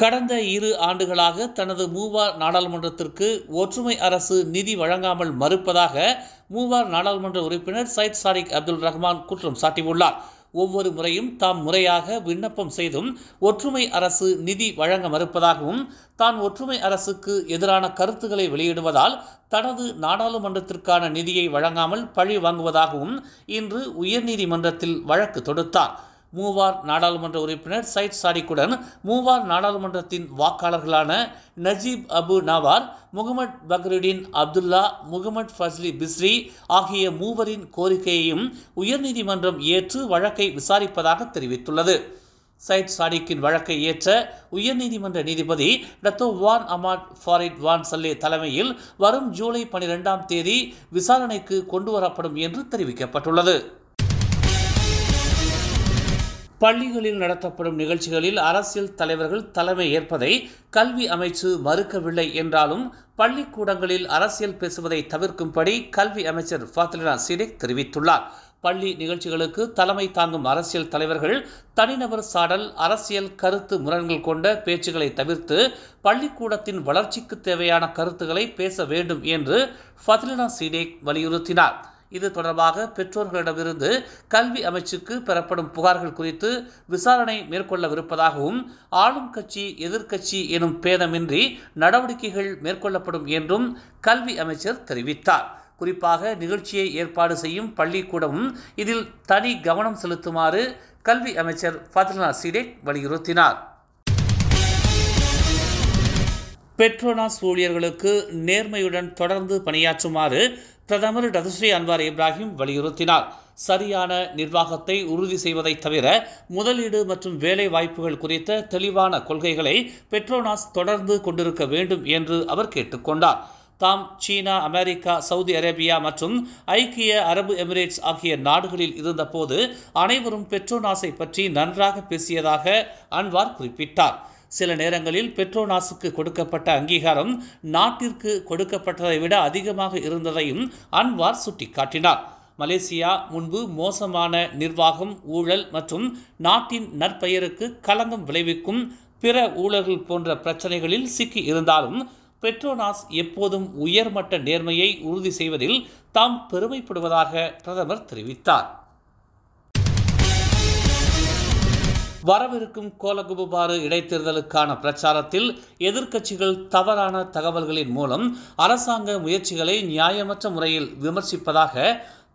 கடந்த 2 ஆண்டுகளாக தனது மூவார் நாடாளுமன்றத்திற்கு ஒற்றுமை அரசு நிதி வழங்காமல் மறுப்பதாக மூவார் நாடாளுமன்ற உறுப்பினர் சையத் சாடிக் அப்துல் ரஹ்மான் குற்றம் சாட்டியுள்ளார். ஒவ்வொரு முறையும் தாம் முறையாக விண்ணப்பம் செய்தும் ஒற்றுமை அரசு நிதி வழங்க மறுப்பதாகவும், தான் ஒற்றுமை அரசுக்கு எதிரான கருத்துக்களை வெளியிடுவதால் தனது நாடாளுமன்றத்திற்கான நிதியை வழங்காமல் பழி வாங்குவதாகவும் இன்று உயர்நீதிமன்றத்தில் வழக்கு தொடுத்தார். மூவார் நாடாளுமன்ற உறுப்பினர் சையத் சாடிக்குடன் மூவார் நாடாளுமன்றத்தின் வாக்காளர்களான நஜீப் அபு நவார், முகமது பக்ருடீன் அப்துல்லா, முகமது ஃபஸ்லி பிஸ்ரி ஆகிய மூவரின் கோரிக்கையையும் உயர்நீதிமன்றம் ஏற்று வழக்கை விசாரிப்பதாக தெரிவித்துள்ளது. சையத் சாடிக்கின் வழக்கை ஏற்ற உயர்நீதிமன்ற நீதிபதி டாக்டர் வான் அமாட் ஃபாரிட் வான் சல்லே தலைமையில் வரும் ஜூலை 12ஆம் தேதி விசாரணைக்கு கொண்டுவரப்படும் என்று தெரிவிக்கப்பட்டுள்ளது. பள்ளிகளில் நடத்தப்படும் நிகழ்ச்சிகளில் அரசியல் தலைவர்கள் தலைமை ஏற்பதை கல்வி அமைச்சு மறுக்கவில்லை என்றாலும் பள்ளிக்கூடங்களில் அரசியல் பேசுவதை தவிர்க்கும்படி கல்வி அமைச்சர் ஃபாத்திலா சீடேக் தெரிவித்துள்ளார். பள்ளி நிகழ்ச்சிகளுக்கு தலைமை தாங்கும் அரசியல் தலைவர்கள் தனிநபர் சாடல், அரசியல் கருத்து முரண்கள் கொண்ட பேச்சுகளை தவிர்த்து பள்ளிக்கூடத்தின் வளர்ச்சிக்கு தேவையான கருத்துக்களை பேச வேண்டும் என்று ஃபாத்திலா சீடேக் வலியுறுத்தினார். இது தொடர்பாக பெற்றோர்களிடமிருந்து கல்வி அமைச்சுக்கு பெறப்படும் புகார்கள் குறித்து விசாரணை மேற்கொள்ளவிருப்பதாகவும், ஆளும் கட்சி எதிர்க்கட்சி எனும் பேதமின்றி நடவடிக்கைகள் மேற்கொள்ளப்படும் என்றும் கல்வி அமைச்சர் தெரிவித்தார். குறிப்பாக நிகழ்ச்சியை ஏற்பாடு செய்யும் பள்ளிக்கூடமும் இதில் தனி கவனம் செலுத்துமாறு கல்வி அமைச்சர் ஃபாத்திலா சீடேக் வலியுறுத்தினார். பெட்ரோனாஸ் ஊழியர்களுக்கு நேர்மையுடன் தொடர்ந்து பணியாற்றுமாறு பிரதமர் டதுஸ்ரீ அன்வார் இப்ராஹிம் வலியுறுத்தினார். சரியான நிர்வாகத்தை உறுதி செய்வதை தவிர முதலீடு மற்றும் வேலை வாய்ப்புகள் குறித்த தெளிவான கொள்கைகளை பெட்ரோனாஸ் தொடர்ந்து கொண்டிருக்க வேண்டும் என்று அவர் கேட்டுக்கொண்டார். தாம் சீனா, அமெரிக்கா, சவுதி அரேபியா மற்றும் ஐக்கிய அரபு எமிரேட்ஸ் ஆகிய நாடுகளில் இருந்தபோது அனைவரும் பெட்ரோனாஸை பற்றி நன்றாக பேசியதாக அன்வார் குறிப்பிட்டார். சில நேரங்களில் பெட்ரோனாஸுக்கு கொடுக்கப்பட்ட அங்கீகாரம் நாட்டிற்கு கொடுக்கப்பட்டதை விட அதிகமாக இருந்ததையும் அன்வார் சுட்டிக்காட்டினார். மலேசியா முன்பு மோசமான நிர்வாகம், ஊழல் மற்றும் நாட்டின் நற்பெயருக்கு களங்கம் விளைவிக்கும் பிற ஊழல்கள் போன்ற பிரச்சனைகளில் சிக்கி இருந்தாலும் பெட்ரோனாஸ் எப்போதும் உயர்மட்ட நேர்மையை உறுதி செய்வதில் தாம் பெருமைப்படுவதாக பிரதமர் தெரிவித்தார். வரவிருக்கும் கோலகுபுபாறு இடைத்தேர்தலுக்கான பிரச்சாரத்தில் எதிர்க்கட்சிகள் தவறான தகவல்களின் மூலம் அரசாங்க முயற்சிகளை நியாயமற்ற முறையில் விமர்சிப்பதாக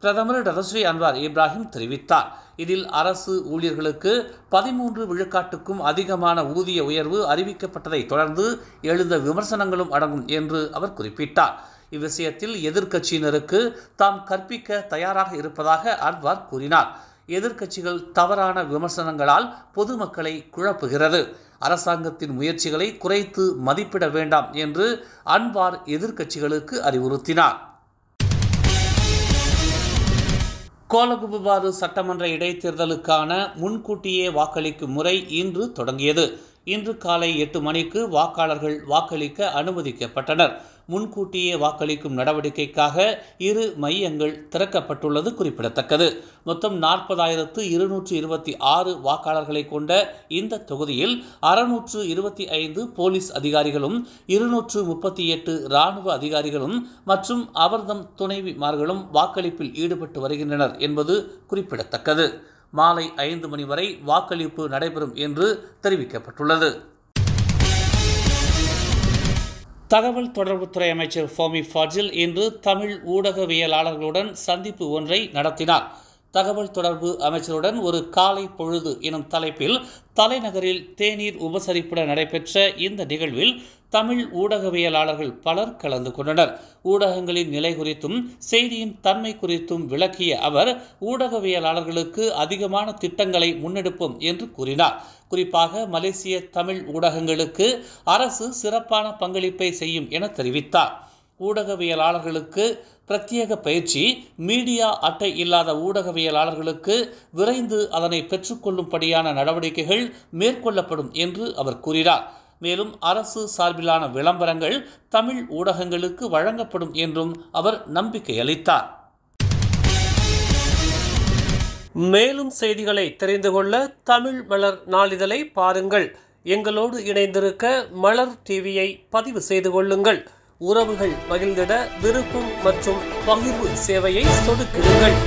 பிரதமர் டதுஸ்ரீ அன்வார் இப்ராஹிம் தெரிவித்தார். இதில் அரசு ஊழியர்களுக்கு 13 விழுக்காட்டுக்கும் அதிகமான ஊதிய உயர்வு அறிவிக்கப்பட்டதை தொடர்ந்து எழுந்த விமர்சனங்களும் அடங்கும் என்று அவர் குறிப்பிட்டார். இவ்விஷயத்தில் எதிர்க்கட்சியினருக்கு தாம் கற்பிக்க தயாராக இருப்பதாக அன்வார் கூறினார். எதிர்க்கட்சிகள் தவறான விமர்சனங்களால் பொதுமக்களை குழப்புகிறது. அரசாங்கத்தின் முயற்சிகளை குறைத்து மதிப்பிட வேண்டாம் என்று அன்வார் எதிர்க்கட்சிகளுக்கு அறிவுறுத்தினார். கோலகுபுபாறு சட்டமன்ற இடைத்தேர்தலுக்கான முன்கூட்டியே வாக்களிக்கும் முறை இன்று தொடங்கியது. இன்று காலை 8 மணிக்கு வாக்காளர்கள் வாக்களிக்க அனுமதிக்கப்பட்டனர். முன்கூட்டியே வாக்களிக்கும் நடவடிக்கைக்காக 2 மையங்கள் திறக்கப்பட்டுள்ளது குறிப்பிடத்தக்கது. மொத்தம் 40,226 வாக்காளர்களை கொண்ட இந்த தொகுதியில் 625 போலீஸ் அதிகாரிகளும் 238 இராணுவ அதிகாரிகளும் மற்றும் அவர்தம் துணைவிமார்களும் வாக்களிப்பில் ஈடுபட்டு வருகின்றனர் என்பது குறிப்பிடத்தக்கது. மாலை 5 மணி வரை வாக்களிப்பு நடைபெறும் என்று தெரிவிக்கப்பட்டுள்ளது. தகவல் தொடர்புத்துறை அமைச்சர் ஃபோமி ஃபாஜில் இன்று தமிழ் ஊடகவியலாளர்களுடன் சந்திப்பு ஒன்றை நடத்தினார். தகவல் தொடர்பு அமைச்சருடன் ஒரு காலை பொழுது எனும் தலைப்பில் தலைநகரில் தேநீர் உபசரிப்புடன் நடைபெற்ற இந்த நிகழ்வில் தமிழ் ஊடகவியலாளர்கள் பலர் கலந்து கொண்டனர். ஊடகங்களின் நிலை குறித்தும் செய்தியின் தன்மை குறித்தும் விளக்கிய அவர் ஊடகவியலாளர்களுக்கு அதிகமான திட்டங்களை முன்னெடுப்போம் என்று கூறினார். குறிப்பாக மலேசிய தமிழ் ஊடகங்களுக்கு அரசு சிறப்பான பங்களிப்பை செய்யும் என தெரிவித்தார். ஊடகவியலாளர்களுக்கு பிரத்யேக பயிற்சி, மீடியா அட்டை இல்லாத ஊடகவியலாளர்களுக்கு விரைந்து அதனை பெற்றுக்கொள்ளும்படியான நடவடிக்கைகள் மேற்கொள்ளப்படும் என்று அவர் கூறினார். மேலும் அரசு சார்பிலான விளம்பரங்கள் தமிழ் ஊடகங்களுக்கு வழங்கப்படும் என்றும் அவர் நம்பிக்கை அளித்தார். மேலும் செய்திகளை தெரிந்து கொள்ள தமிழ் மலர் நாளிதழை பாருங்கள். எங்களோடு இணைந்திருக்க மலர் டிவியை பதிவு செய்து கொள்ளுங்கள். உறவுகள் மகிழ்ந்திட விருப்பம் மற்றும் பகிர்வு சேவையை சொடுக்கிடுங்கள்.